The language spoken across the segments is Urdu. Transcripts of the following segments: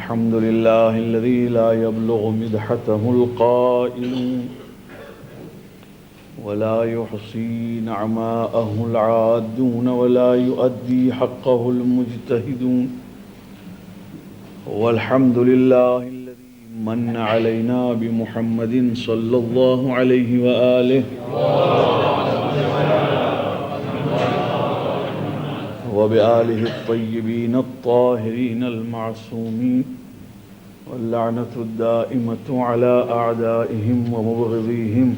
الحمد لله الذي لا يبلغ مدحته القائلون ولا يحصي نعماءه العادون ولا يؤدي حقه المجتهدون والحمد لله الذي من علينا بمحمد صلى الله عليه وآله وبآله الطيبين الطاهرين المعصومين واللعنة الدائمة على أعدائهم ومبغضيهم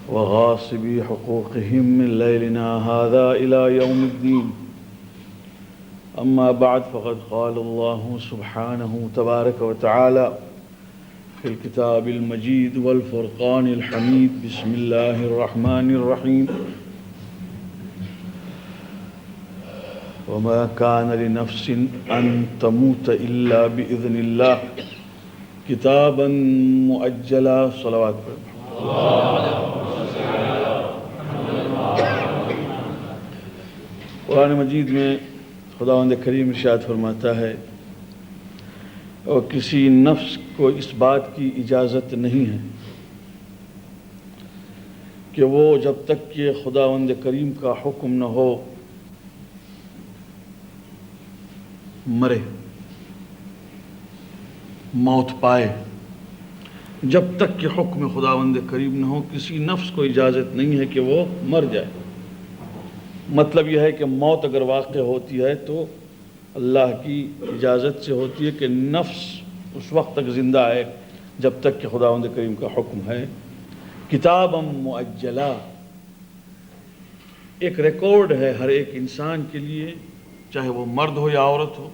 وغاصبي حقوقهم من ليلنا هذا إلى يوم الدين. أما بعد فقد قال الله سبحانه تبارك وتعالى في الكتاب المجيد والفرقان الحميد. بسم الله الرحمن الرحيم. وما كان لنفس أن تموت إلا بإذن الله كتابا مؤجلا. صلوات قرآن مجید میں خداوند کریم ارشاد فرماتا ہے اور کسی نفس کو اس بات کی اجازت نہیں ہے کہ وہ جب تک کہ خداوند کریم کا حکم نہ ہو مرے، موت پائے. جب تک کہ حکم خداوند کریم نہ ہو کسی نفس کو اجازت نہیں ہے کہ وہ مر جائے. مطلب یہ ہے کہ موت اگر واقع ہوتی ہے تو اللہ کی اجازت سے ہوتی ہے کہ نفس اس وقت تک زندہ ہے جب تک کہ خداوند کریم کا حکم ہے. کتابا مؤجلا، ایک ریکارڈ ہے ہر ایک انسان کے لیے، چاہے وہ مرد ہو یا عورت ہو،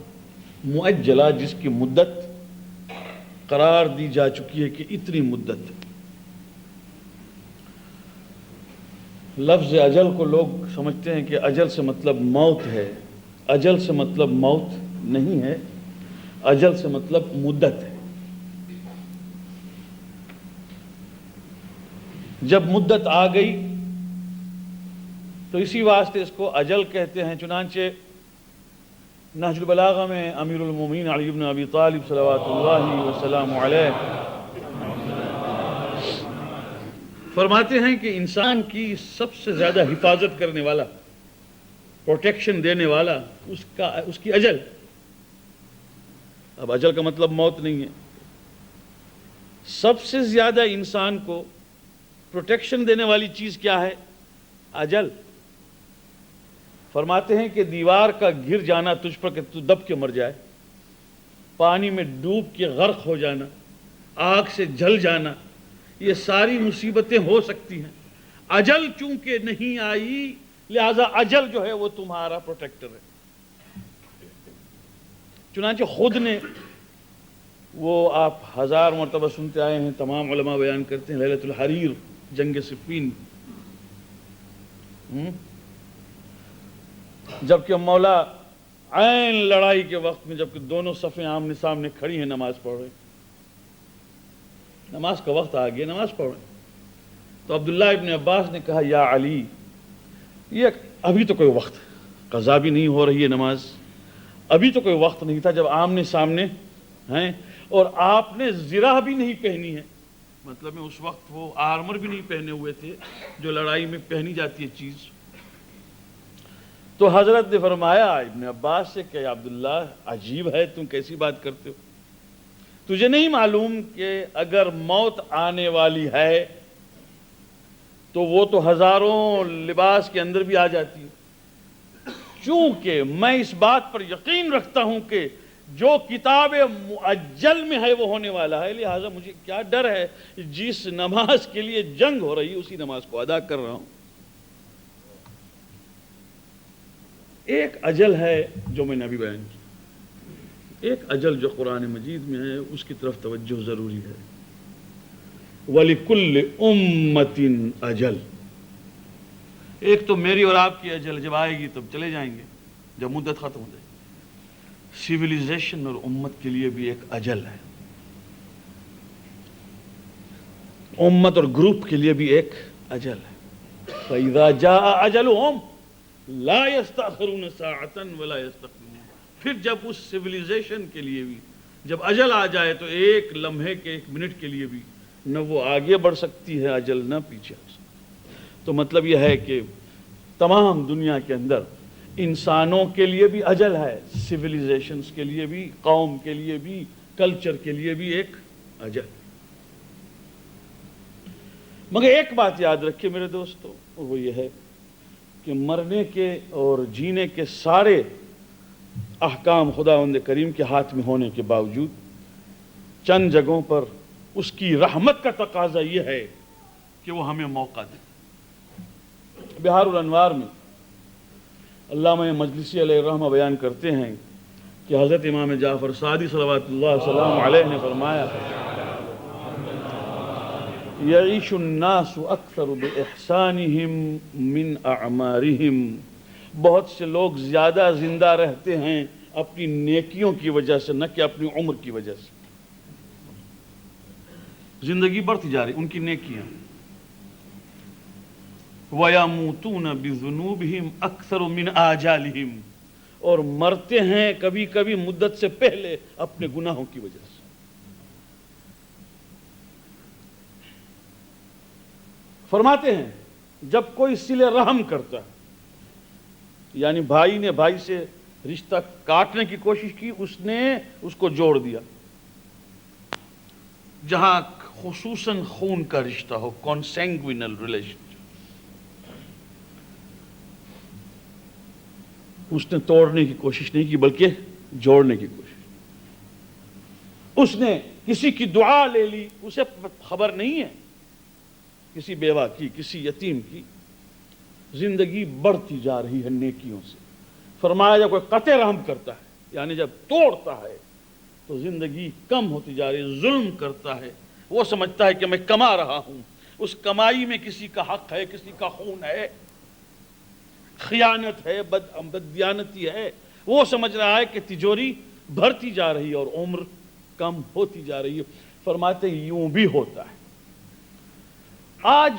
مؤجلا جس کی مدت قرار دی جا چکی ہے کہ اتنی مدت. لفظ اجل کو لوگ سمجھتے ہیں کہ اجل سے مطلب موت ہے. اجل سے مطلب موت نہیں ہے، اجل سے مطلب مدت ہے. جب مدت آ گئی تو اسی واسطے اس کو اجل کہتے ہیں. چنانچہ نہج البلاغہ میں امیر المومنین علی بن ابی طالب صلوات اللہ وسلام علیہ فرماتے ہیں کہ انسان کی سب سے زیادہ حفاظت کرنے والا، پروٹیکشن دینے والا اس کی اجل. اب اجل کا مطلب موت نہیں ہے. سب سے زیادہ انسان کو پروٹیکشن دینے والی چیز کیا ہے؟ اجل. فرماتے ہیں کہ دیوار کا گر جانا تجھ پر کہ تو دب کے مر جائے، پانی میں ڈوب کے غرق ہو جانا، آگ سے جل جانا، یہ ساری مصیبتیں ہو سکتی ہیں. اجل چونکہ نہیں آئی لہذا اجل جو ہے وہ تمہارا پروٹیکٹر ہے. چنانچہ خود نے وہ آپ 1000 مرتبہ سنتے آئے ہیں، تمام علماء بیان کرتے ہیں، لیلۃ الحریر، جنگ صفین، جبکہ مولا عین لڑائی کے وقت میں جبکہ دونوں صفیں آمنے سامنے کھڑی ہیں نماز پڑھ رہے، نماز کا وقت آ گیا، نماز پڑھ رہے، تو عبداللہ ابن عباس نے کہا یا علی، یہ ابھی تو کوئی وقت، قضا بھی نہیں ہو رہی ہے نماز، ابھی تو کوئی وقت نہیں تھا جب آمنے سامنے ہیں اور آپ نے زرہ بھی نہیں پہنی ہے. مطلب میں اس وقت وہ آرمر بھی نہیں پہنے ہوئے تھے جو لڑائی میں پہنی جاتی ہے چیز. تو حضرت نے فرمایا ابن عباس سے کہ عبداللہ عجیب ہے، تم کیسی بات کرتے ہو؟ تجھے نہیں معلوم کہ اگر موت آنے والی ہے تو وہ تو ہزاروں لباس کے اندر بھی آ جاتی ہے. چونکہ میں اس بات پر یقین رکھتا ہوں کہ جو کتاب مؤجل میں ہے وہ ہونے والا ہے، لہذا مجھے کیا ڈر ہے، جس نماز کے لیے جنگ ہو رہی ہے اسی نماز کو ادا کر رہا ہوں. ایک اجل ہے جو میں نے ابھی بیان کی، ایک اجل جو قرآن مجید میں ہے اس کی طرف توجہ ضروری ہے. وَلِكُلِّ أُمَّةٍ أَجَلٌ، ایک تو میری اور آپ کی اجل جب آئے گی تب چلے جائیں گے، جب مدت ختم ہو جائے گی. سیویلائزیشن اور امت کے لیے بھی ایک اجل ہے، امت اور گروپ کے لیے بھی ایک اجل ہے. فَإِذَا جَاءَ أَجَلُهُمْ لا يستأخرون ساعة ولا يستقدمون. پھر جب اس سیویلائزیشن کے لیے بھی، جب اجل آ جائے تو ایک لمحے کے، ایک منٹ کے لیے بھی نہ وہ آگے بڑھ سکتی ہے اجل، نہ پیچھے آ سکتی۔ تو مطلب یہ ہے کہ تمام دنیا کے اندر انسانوں کے لیے بھی اجل ہے، سویلائزیشنز کے لیے بھی، قوم کے لیے بھی، کلچر کے لیے بھی ایک اجل۔ مگر ایک بات یاد رکھیے میرے دوستو، وہ یہ ہے کہ مرنے کے اور جینے کے سارے احکام خداوند کریم کے ہاتھ میں ہونے کے باوجود چند جگہوں پر اس کی رحمت کا تقاضا یہ ہے کہ وہ ہمیں موقع دے۔ بہار الانوار میں علامہ مجلسی علیہ الرحمہ بیان کرتے ہیں کہ حضرت امام جعفر صادق صلوات اللہ وسلام علیہ نے فرمایا، یعیش الناس اکثر باحسانہم من اعمارہم، بہت سے لوگ زیادہ زندہ رہتے ہیں اپنی نیکیوں کی وجہ سے، نہ کہ اپنی عمر کی وجہ سے۔ زندگی بڑھتی جا رہی ان کی نیکیاں۔ وَيَمُوتُونَ بِذُنُوبِهِمْ أَكْثَرُ مِنْ آجَالِهِمْ، اور مرتے ہیں کبھی کبھی مدت سے پہلے اپنے گناہوں کی وجہ سے۔ فرماتے ہیں جب کوئی صلہ رحم کرتا ہے، یعنی بھائی نے بھائی سے رشتہ کاٹنے کی کوشش کی، اس نے اس کو جوڑ دیا، جہاں خصوصاً خون کا رشتہ ہو، کانسینگوینل ریلیشن، اس نے توڑنے کی کوشش نہیں کی بلکہ جوڑنے کی کوشش۔ اس نے کسی کی دعا لے لی، اسے خبر نہیں ہے، کسی بیوہ کی، کسی یتیم کی۔ زندگی بڑھتی جا رہی ہے نیکیوں سے۔ فرمایا جب کوئی قطع رحم کرتا ہے، یعنی جب توڑتا ہے، تو زندگی کم ہوتی جا رہی ہے۔ ظلم کرتا ہے، وہ سمجھتا ہے کہ میں کما رہا ہوں، اس کمائی میں کسی کا حق ہے، کسی کا خون ہے، خیانت ہے، بددیانتی ہے، وہ سمجھ رہا ہے کہ تجوری بڑھتی جا رہی ہے اور عمر کم ہوتی جا رہی ہے۔ فرماتے ہیں یوں بھی ہوتا ہے۔ آج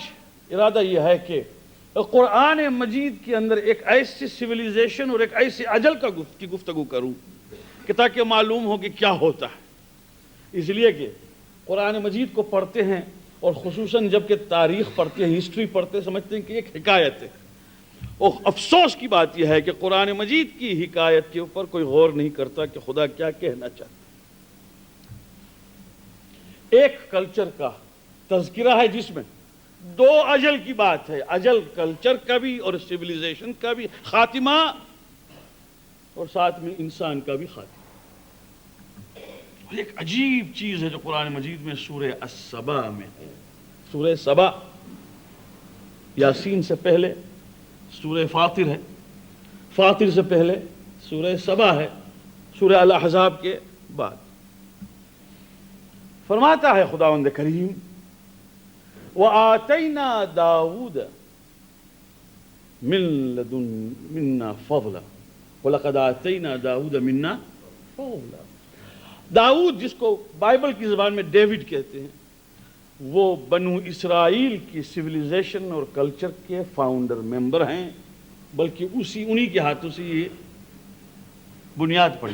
ارادہ یہ ہے کہ قرآن مجید کے اندر ایک ایسی سویلائزیشن اور ایک ایسی اجل کی گفتگو کروں کہ تاکہ معلوم ہو کہ کیا ہوتا ہے۔ اس لیے کہ قرآن مجید کو پڑھتے ہیں اور خصوصاً جب کہ تاریخ پڑھتے ہیں، ہسٹری پڑھتے ہیں، سمجھتے ہیں کہ ایک حکایت ہے، اور افسوس کی بات یہ ہے کہ قرآن مجید کی حکایت کے اوپر کوئی غور نہیں کرتا کہ خدا کیا کہنا چاہتا۔ ایک کلچر کا تذکرہ ہے جس میں دو اجل کی بات ہے، اجل کلچر کا بھی اور سویلائزیشن کا بھی خاتمہ، اور ساتھ میں انسان کا بھی خاتمہ۔ ایک عجیب چیز ہے جو قرآن مجید میں سورہ السبا میں ہے۔ سورہ سبا یاسین سے پہلے سورہ فاطر ہے، فاطر سے پہلے سورہ سبا ہے، سورہ الاحزاب کے بعد۔ فرماتا ہے خداوند کریم، وَآتَيْنَا دَاوُودَ مِنَّا فَضْلًا وَلَقَدْ آتَيْنَا دَاوُودَ مِنَّا فَضْلًا۔ داؤد، جس کو بائبل کی زبان میں ڈیوڈ کہتے ہیں، وہ بنو اسرائیل کی سویلائزیشن اور کلچر کے فاؤنڈر ممبر ہیں، بلکہ انہی کے ہاتھوں سے یہ بنیاد پڑی۔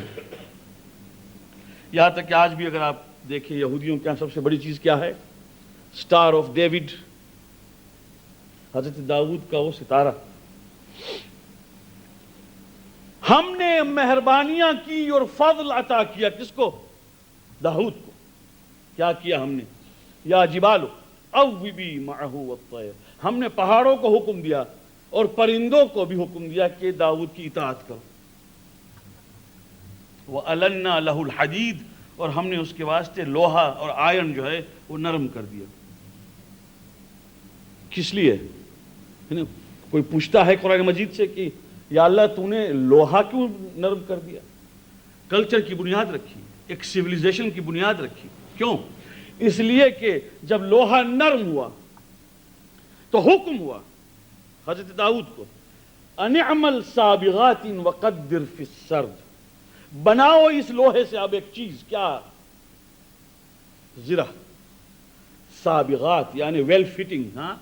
یہاں تک کہ آج بھی اگر آپ دیکھیں یہودیوں کے یہاں سب سے بڑی چیز کیا ہے؟ سٹار آف ڈیوڈ، حضرت داؤد کا وہ ستارہ۔ ہم نے مہربانیاں کی اور فضل عطا کیا، کس کو؟ داؤد کو۔ کیا کیا ہم نے؟ یا جبالو اوبی معہ والطیر، ہم نے پہاڑوں کو حکم دیا اور پرندوں کو بھی حکم دیا کہ داؤد کی اطاعت کرو۔ وَأَلَنَّا لَهُ الْحَدِيدَ، اور ہم نے اس کے واسطے لوہا اور آئرن جو ہے وہ نرم کر دیا۔ کس لیے؟ کوئی پوچھتا ہے قرآن مجید سے کہ یا اللہ تو نے لوہا کیوں نرم کر دیا؟ کلچر کی بنیاد رکھی، ایک سویلائزیشن کی بنیاد رکھی۔ کیوں؟ اس لیے کہ جب لوہا نرم ہوا تو حکم ہوا حضرت داؤد کو، ان اعمل سابغات وقدر فی السرد، بناؤ اس لوہے سے اب ایک چیز، کیا؟ زرہ، سابغات یعنی ویل فٹنگ، ہاں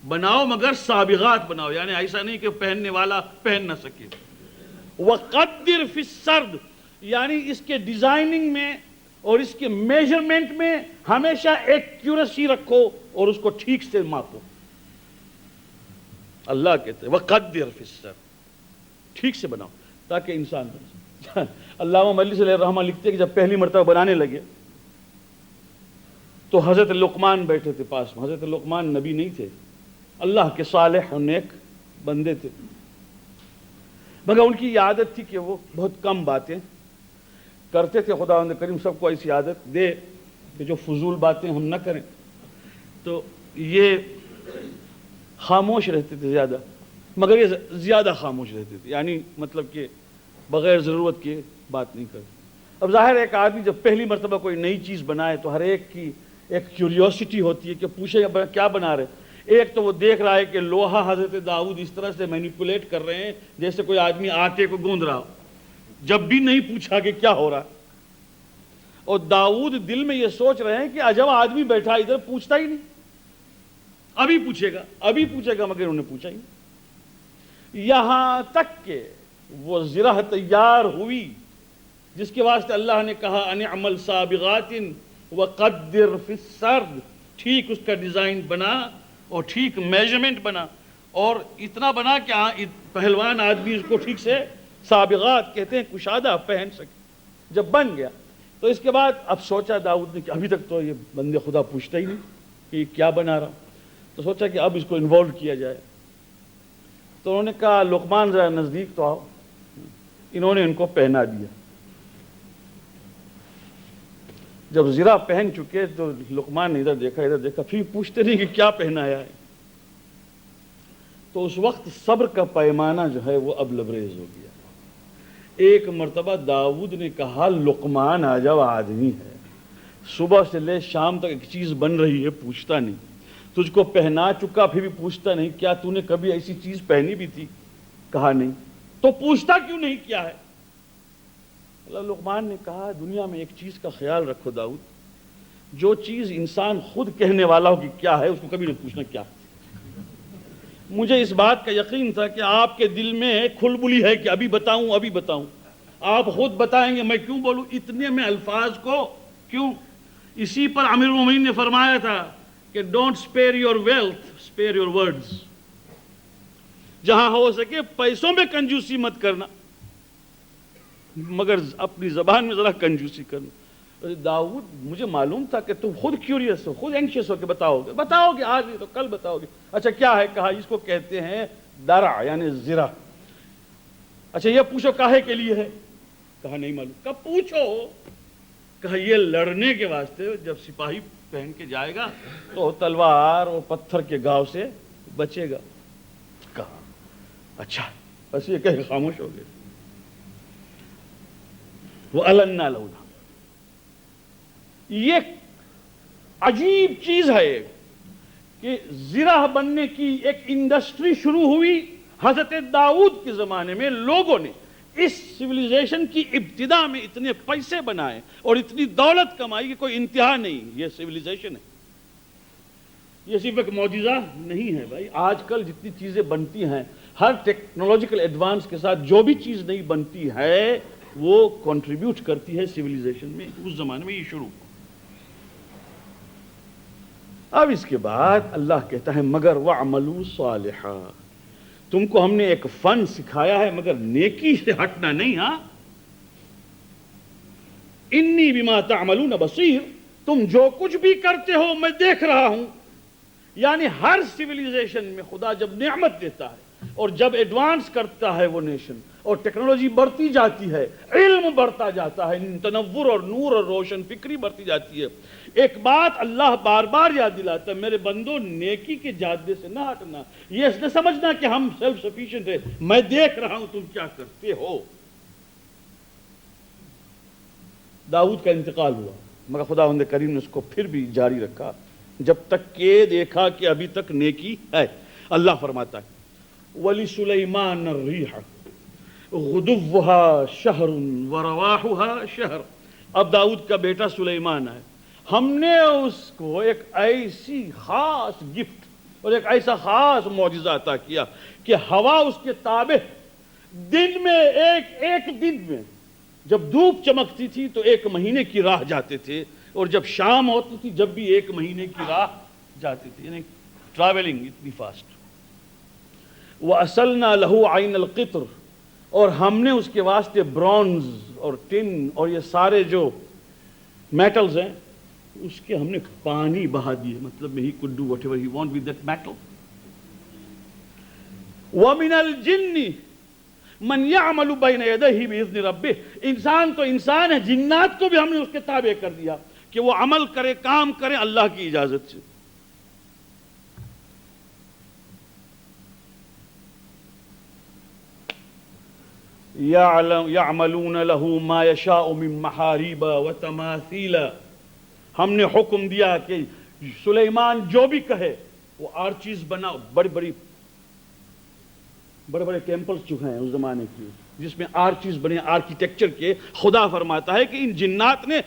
بناؤ مگر سابغات بناؤ، یعنی ایسا نہیں کہ پہننے والا پہن نہ سکے۔ وقدر فی السرد، یعنی اس کے ڈیزائننگ میں اور اس کے میجرمنٹ میں ہمیشہ ایکیوریسی رکھو اور اس کو ٹھیک سے ماپو. اللہ کہتے ہیں وَقَدِّرْ فِي السَّرْدِ، ٹھیک سے بناؤ تاکہ انسان بن. علامہ مجلس علیہ الرحمہ لکھتے ہیں کہ جب پہلی مرتبہ بنانے لگے تو حضرت لقمان بیٹھے تھے پاس میں. حضرت لقمان نبی نہیں تھے، اللہ کے صالح اور نیک بندے تھے، مگر ان کی یہ عادت تھی کہ وہ بہت کم باتیں کرتے تھے. خداوند کریم سب کو ایسی عادت دے کہ جو فضول باتیں ہم نہ کریں. تو یہ خاموش رہتے تھے زیادہ، مگر یہ زیادہ خاموش رہتے تھے، یعنی مطلب کہ بغیر ضرورت کے بات نہیں کرتے. اب ظاہر ایک آدمی جب پہلی مرتبہ کوئی نئی چیز بنائے تو ہر ایک کی ایک کیوریوسٹی ہوتی ہے کہ پوچھے کیا بنا رہے. ایک تو وہ دیکھ رہا ہے کہ لوہا حضرت داؤد اس طرح سے مینیپولیٹ کر رہے ہیں جیسے کوئی آدمی آٹے کو گوندھ رہا ہو، جب بھی نہیں پوچھا کہ کیا ہو رہا. اور داؤد دل میں یہ سوچ رہے ہیں کہ عجب آدمی بیٹھا ادھر پوچھتا ہی نہیں، ابھی پوچھے گا مگر انہیں پوچھا ہی نہیں. یہاں تک کہ وہ زرہ تیار ہوئی جس کے واسطے اللہ نے کہا ان اعمل سابغات وقدر فی السرد، ٹھیک اس کا ڈیزائن بنا اور ٹھیک میجرمنٹ بنا اور اتنا بنا کہ پہلوان آدمی اس کو ٹھیک سے سابغات کہتے ہیں کشادہ پہن سکے. جب بن گیا تو اس کے بعد اب سوچا داؤد نے کہ ابھی تک تو یہ بندے خدا پوچھتا ہی نہیں کہ یہ کیا بنا رہا، تو سوچا کہ اب اس کو انوالو کیا جائے. تو انہوں نے کہا لقمان ذرا نزدیک تو آؤ. انہوں نے ان کو پہنا دیا. جب زرہ پہن چکے تو لقمان نے ادھر دیکھا پھر پوچھتے نہیں کہ کیا پہنایا ہے. تو اس وقت صبر کا پیمانہ جو ہے وہ اب لبریز ہو گیا. ایک مرتبہ داؤد نے کہا لقمان آ جاؤ، آدمی ہے صبح سے لے شام تک ایک چیز بن رہی ہے پوچھتا نہیں، تجھ کو پہنا چکا پھر بھی پوچھتا نہیں، کیا تو نے کبھی ایسی چیز پہنی بھی تھی؟ کہا نہیں. تو پوچھتا کیوں نہیں کیا ہے؟ لقمان نے کہا دنیا میں ایک چیز کا خیال رکھو داؤد، جو چیز انسان خود کہنے والا ہو کہ کیا ہے اس کو کبھی نہیں پوچھنا کیا. مجھے اس بات کا یقین تھا کہ آپ کے دل میں کھلبلی ہے کہ ابھی بتاؤں. آپ خود بتائیں گے میں کیوں بولوں اتنے میں الفاظ کو کیوں. اسی پر امیر المومنین نے فرمایا تھا کہ don't spare your wealth spare your words. جہاں ہو سکے پیسوں میں کنجوسی مت کرنا مگر اپنی زبان میں ذرا کنجوسی کرنا. داؤد مجھے معلوم تھا کہ تم خود کیوریس ہو، خود اینکشیس ہو کہ بتاؤ گے آج نہیں تو کل بتاؤ گے. اچھا کیا ہے؟ کہا اس کو کہتے ہیں درع یعنی زرہ. اچھا یہ پوچھو کاہے کے لیے ہے؟ کہا نہیں معلوم. کب پوچھو؟ کہا یہ لڑنے کے واسطے، جب سپاہی پہن کے جائے گا تو تلوار اور پتھر کے گھاؤ سے بچے گا. کہا اچھا، بس یہ کہہ خاموش ہو گئے. وَأَلَنَّا لَهُ. یہ عجیب چیز ہے کہ زرہ بننے کی ایک انڈسٹری شروع ہوئی حضرت داؤد کے زمانے میں. لوگوں نے اس سیویلائزیشن کی ابتدا میں اتنے پیسے بنائے اور اتنی دولت کمائی کہ کوئی انتہا نہیں. یہ سیویلائزیشن ہے، یہ صرف ایک معجزہ نہیں ہے بھائی. آج کل جتنی چیزیں بنتی ہیں ہر ٹیکنالوجیکل ایڈوانس کے ساتھ جو بھی چیز نہیں بنتی ہے وہ کنٹریبیوٹ کرتی ہے سیویلائزیشن میں. اس زمانے میں یہ شروع. اب اس کے بعد اللہ کہتا ہے مگر وَعْمَلُوا صَالِحًا، تم کو ہم نے ایک فن سکھایا ہے مگر نیکی سے ہٹنا نہیں. ہاں انی بما تعملون بصیر، تم جو کچھ بھی کرتے ہو میں دیکھ رہا ہوں. یعنی ہر سیویلائزیشن میں خدا جب نعمت دیتا ہے اور جب ایڈوانس کرتا ہے وہ نیشن اور ٹیکنالوجی بڑھتی جاتی ہے، علم بڑھتا جاتا ہے، تنور اور نور اور روشن فکری بڑھتی جاتی ہے، ایک بات اللہ بار بار یاد دلاتا ہے میرے بندو نیکی کے جادے سے نہ ہٹنا. یہ نہ سمجھنا کہ ہم سیلف سفیشینٹ ہیں، میں دیکھ رہا ہوں تم کیا کرتے ہو. داؤد کا انتقال ہوا مگر خداوند کریم نے اس کو پھر بھی جاری رکھا جب تک کہ دیکھا کہ ابھی تک نیکی ہے. اللہ فرماتا ہے وَلِسُلَيْمَانَ الرِّيحَ غُدُوُّهَا شَهْرٌ وَرَوَاحُهَا شَهْرٌ. اب داؤد کا بیٹا سلیمان ہے، ہم نے اس کو ایک ایسی خاص گفٹ اور ایک ایسا خاص معجزہ عطا کیا کہ ہوا اس کے تابع دن میں ایک دن میں جب دھوپ چمکتی تھی تو 1 مہینے کی راہ جاتے تھے، اور جب شام ہوتی تھی جب بھی 1 مہینے کی راہ جاتے تھے، یعنی ٹریولنگ اتنی فاسٹ۔ وَأَسَلْنَا لَهُ عَيْنَ الْقِطْرِ، اور ہم نے اس کے واسطے برونز اور ٹن اور یہ سارے جو میٹلز ہیں اس کے ہم نے پانی بہا دیے، مطلب he could do whatever he want with that metal۔ وَمِنَ الْجِنِّ مَنْ يَعْمَلُ بَيْنَ يَدَيْهِ بِإِذْنِ رَبِّهِ، انسان تو انسان ہے، جنات کو بھی ہم نے اس کے تابع کر دیا کہ وہ عمل کرے، کام کرے اللہ کی اجازت سے۔ يَعْمَلُونَ لَهُ مَا يَشَاءُ مِن مَحَارِيبَ وَتَمَاثِيلَ، ہم نے حکم دیا کہ سلیمان جو بھی کہے وہ آرچیز بنا، بڑے بڑے ٹیمپلز جو ہیں اس زمانے کی جس میں آرچیز بنے، آرکیٹیکچر کے، خدا فرماتا ہے کہ ان جنات نے